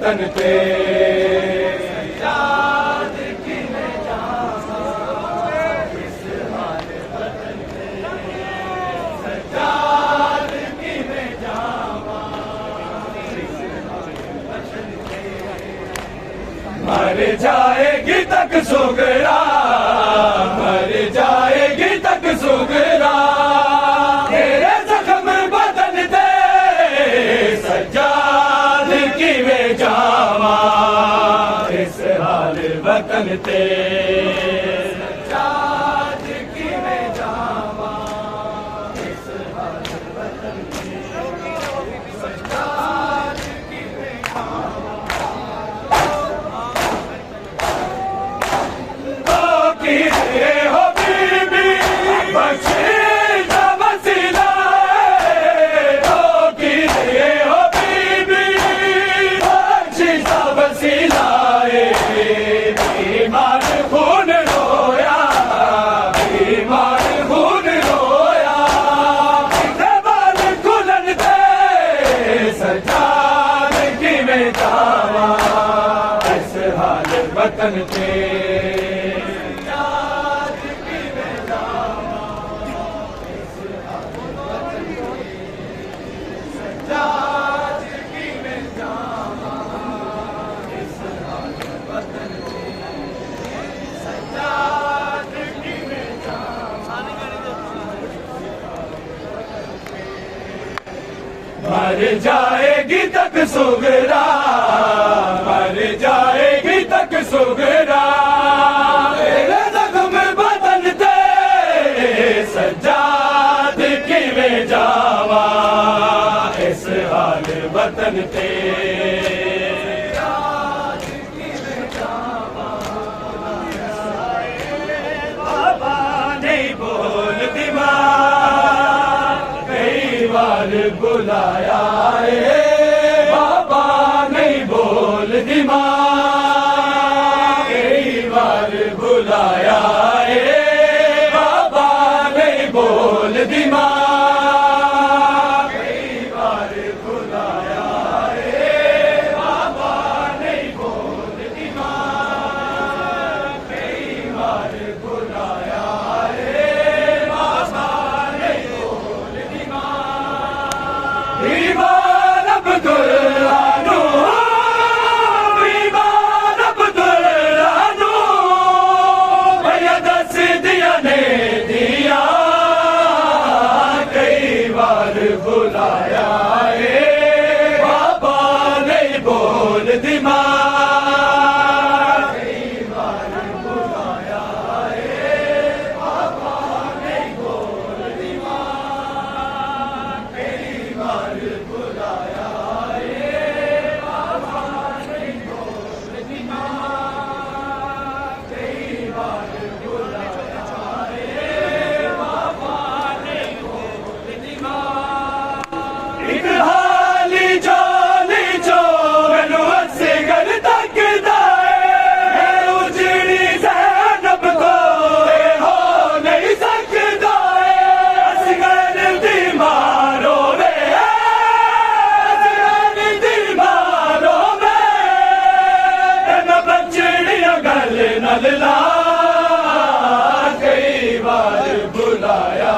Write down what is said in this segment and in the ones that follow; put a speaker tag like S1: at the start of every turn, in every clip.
S1: वतन ते मर जाएगी तक सुगरा, मर जाएगी तक सुगरा, तेरे जख्म बदन दे सज्जाद की वे जावा, इस हाल वतन ते सज्जाद की वे जावा, इस हाल वतन ते सज्जाद की वे जावा। हो बीबी बख्शीदा वसीला, हो बीबी बख्शीदा वसीला, बीमार खून रोया, बीमार खून रोया, बाल खुलन दे सजाद की में जावा, इस हाल वतन ते मर जाएगी तक सुगरा, मर जाएगी तक सुगरा, तेरे जख्म बदन दे सज्जाद की वे जावा, इस हाल वतन ते बाबा नहीं बोलती माँ, कई बार बुलाया बाबा नहीं बोलती माँ, कई बार बुलाया बाबा नहीं बोलती माँ, कई बार बुलाया बाबा नहीं बोलती माँ, कई बार बुलाया बाबा नहीं बोलती माँ। बीमार अब्दुल्लानो, बीमार अब्दुल्लानो, भैया दस दिया ने दिया, कई बार बुलाया बाबा नहीं बोलती माँ, कई बार बुलाया बाबा नहीं बोलती माँ, कई बार बुलाया बाबा नहीं बोलती माँ, कई बार बुलाया बाबा नहीं बोलती माँ। एक हाली जो मैनू हसे घर तक दाए, उजड़ी ज़ैनब को हो नहीं सकता, असगर दी मारो वे, असगर दी मारो वे, न बचड़िया गल नल ला, कई बार बुलाया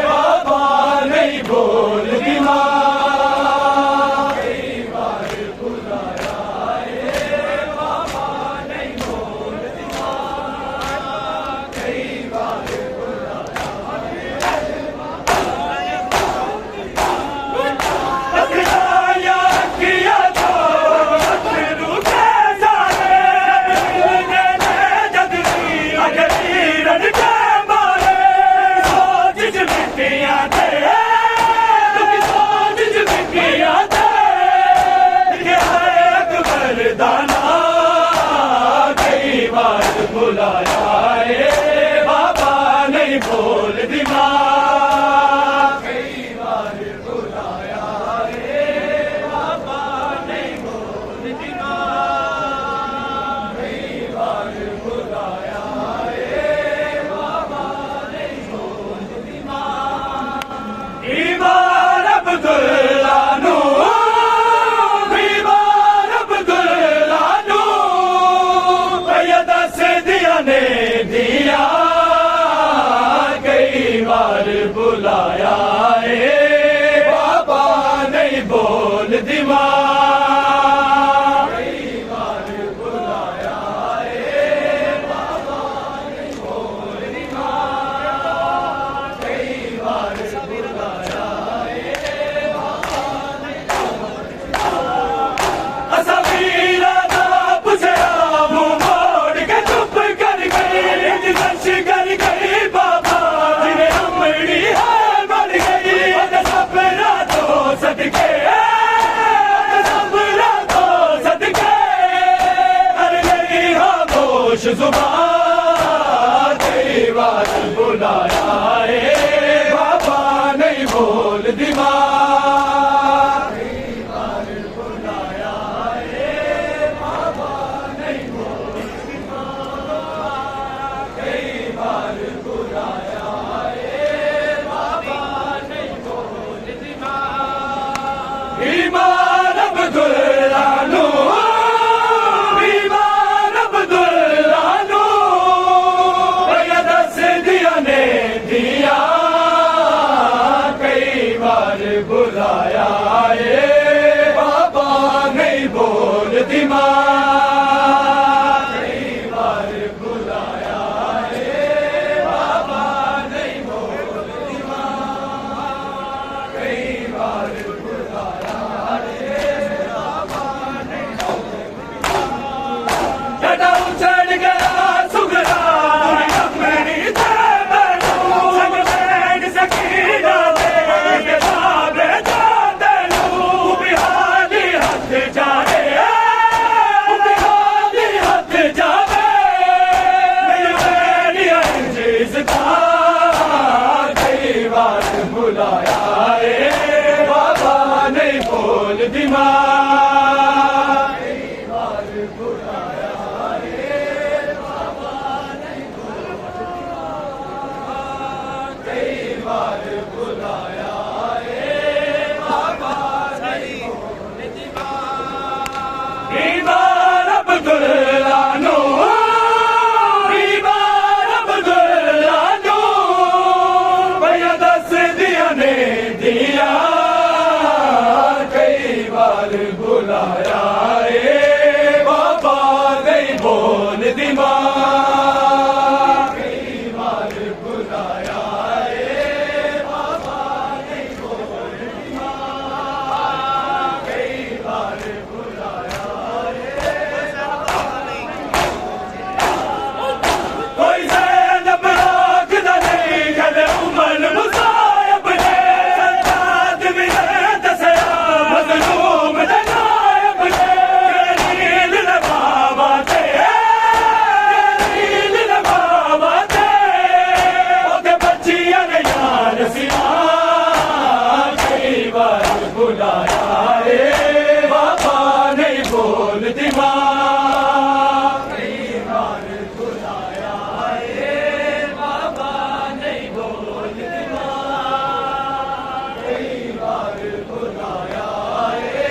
S1: बाबा नहीं बोलती माँ, कई बार बुलाया बाबा नहीं बोलती माँ, कई बार बुलाया किया तो रुके सारे, जग अगली रन के मारे, सोच मिट्टियाँ थे, सोच मिट्टियाँ थे, अकबर दाना, कई बार बुलाया बाबा नहीं बोलती माँ, कई बार बुलाया बाबा नहीं बोलती माँ, कई बार बुलाया बाबा नहीं बोलती माँ। बीमार अब्दुल्लानो, बीमार बुलाया है बाबा नहीं बोल दीवार, कई बार बुलाया है बाबा नहीं बोल दीवार, कई बार बुलाया है बाबा नहीं बोल दीवार। असमीरा दा पुछया मुंह मोड़ के चुप कर गई, इंतज़ार कर गई बाबा जिन्हें अमड़ी है बढ़ गई। सब रातों सदके, सब रातों सदके हर गई खामोश जुबान, कई बार बुलाया है बाबा नहीं बोल दीवार, कई बार बुलाया है बाबा नहीं बोल दीवार, कई बार बुलाया है बाबा नहीं बोल दीवार। बीमार अब्दुल्ला नो, बीमार अब्दुल्ला नो भैया दस दिया ने दिया, कई बार बुलाया है बाबा नहीं बोल दीवार, कई बार बुलाया है बाबा नहीं बोल दीवार, कई बार बुलाया है बाबा नहीं बोल दीवार। जटा उछल गया सुगरा अपनी बैठो संग बैठ सकीना दे साबे जाते लू बिहाली हथ जाए, बिहाली हथ जाए मेरी अंजीज था, कई बार बुलाया है बाबा नहीं बोल दीवार, कई बार बुलाया है बाबा नहीं बोल दीवार, कई बार बुलाया है बाबा नहीं बोल दीवार। बीमार अब्दुल्ला नो, बीमार अब्दुल्ला नो भैया दस दिया ने दिया, कई बार बुलाया है बाबा नहीं बोल दीवार, कई बार बुलाया है बाबा नहीं बोल दीवार, कई बार बुलाया है बाबा नहीं कोई ज़ैनब राखदा नहीं कदे उमर मुसायब ने, सज्जाद भी ने दसया मज़लूम दे नायब ने, नील लबावा ते, नील लबावा ते ओदे बच्चियां ने यार सिया, कई बार बुलाया है बाबा नहीं बोल दीवार, कई बार बुलाया है बाबा नहीं बोल दीवार, कई बार बुलाया है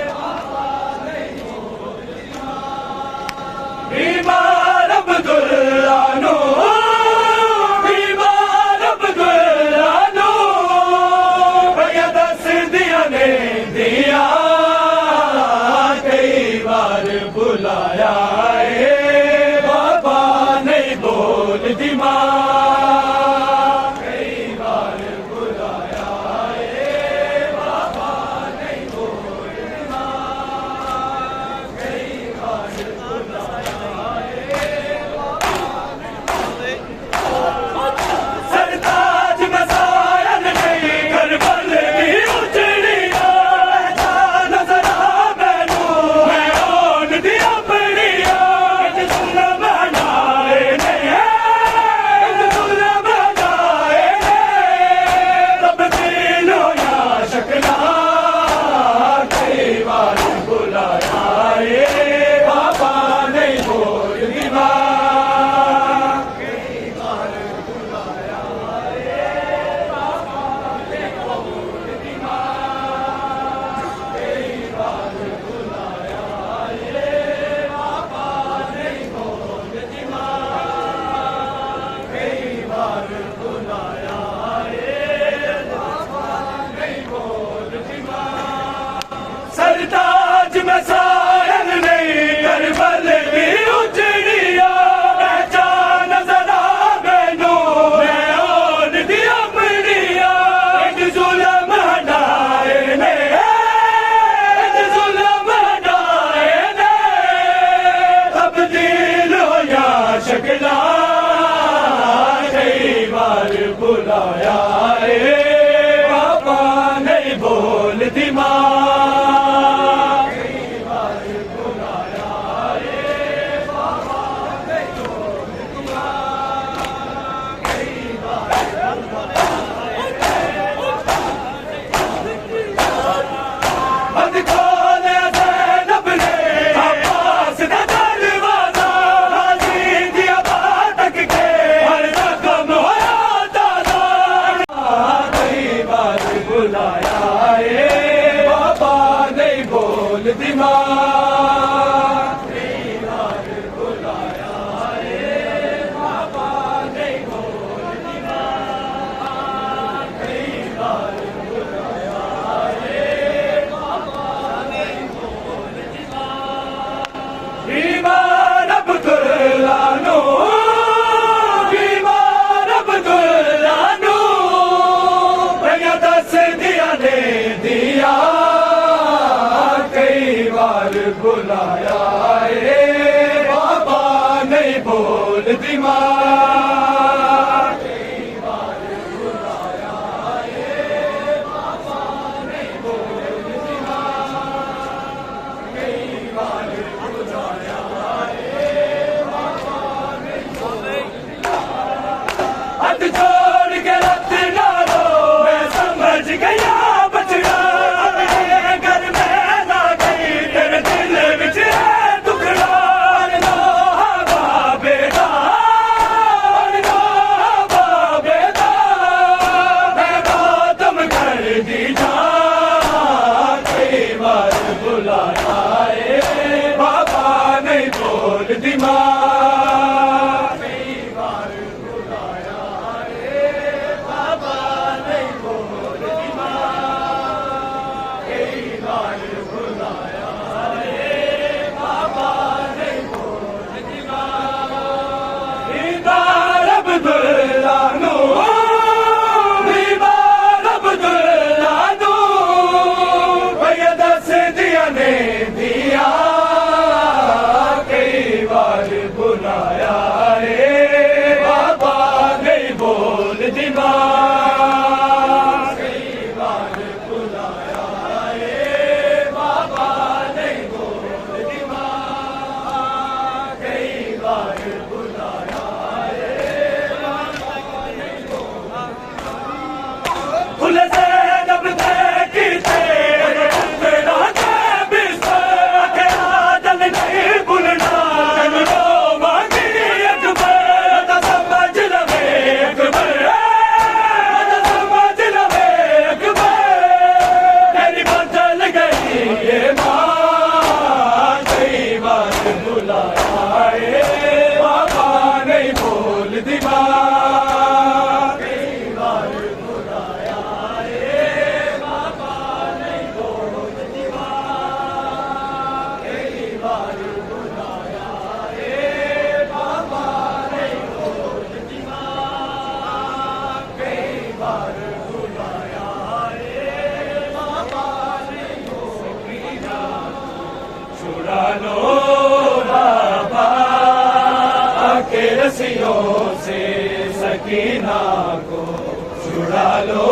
S1: बाबा नहीं बोल दीवार। बीमार अब्दुल्ला नो, बीमार अब्दुल्ला नो बुलाया रे बाबा नहीं बोलती माँ। बुलाया रे बाबा नहीं बोलती माँ। कई बार बुलाया रे बाबा नहीं बोलती माँ। कई बार बुलाया रे बाबा नहीं बोलती माँ। बीमार अब्दुल्ला नो, बीमार अब्दुल्ला नो भैया दस दिया ने दिया। कई बार बुलाया रे बाबा नहीं बोलती माँ। कई बार बुलाया रे बाबा नहीं बोलती माँ। कई बार बुलाया रे बाबा नहीं बोलती माँ। हाथ जोड़ के रत डालो मैं समझ गया बचड़ा। अपने घर में ना गई तेरे दिल विच है टुकड़ा। नो हवा बेटा, नो हवा बेटा मैं खत्म कर दी जा। कई बार बुलाया रे बाबा नहीं बोलती माँ। कई बार बुलाया रे बाबा नहीं बोलती माँ। कई बार बुलाया रे बाबा नहीं बोलती माँ। बीमार अब्दुल्ला नो, बीमार अब्दुल्ला नो भैया दस दिया ने दिया। कई बार बुलाया रे बाबा नहीं बोलती माँ। कई बार बुलाया रे बाबा नहीं बोलती माँ। कई बार बुलाया रे बाबा नहीं बोलती माँ। फुल से जब देखी तेरे तेरा के बिस्तर अकेला जल नहीं भूलना। कन्नो मांगी एक बार तो समझ लवे एक बार, तो समझ लवे एक बार। तेरी बदल गई ये माँ। कई बार बुलाया रे बाबा नहीं बोलती माँ। कई बार बुलाया रे बाबा नहीं बोलती माँ। कई बार बुलाया रे बाबा नहीं बोलती माँ। कई बार बुलाया रे बाबा नहीं बोलती माँ। छुड़ा लो बाबा के रस्सियों से सकीना को, छुड़ा लो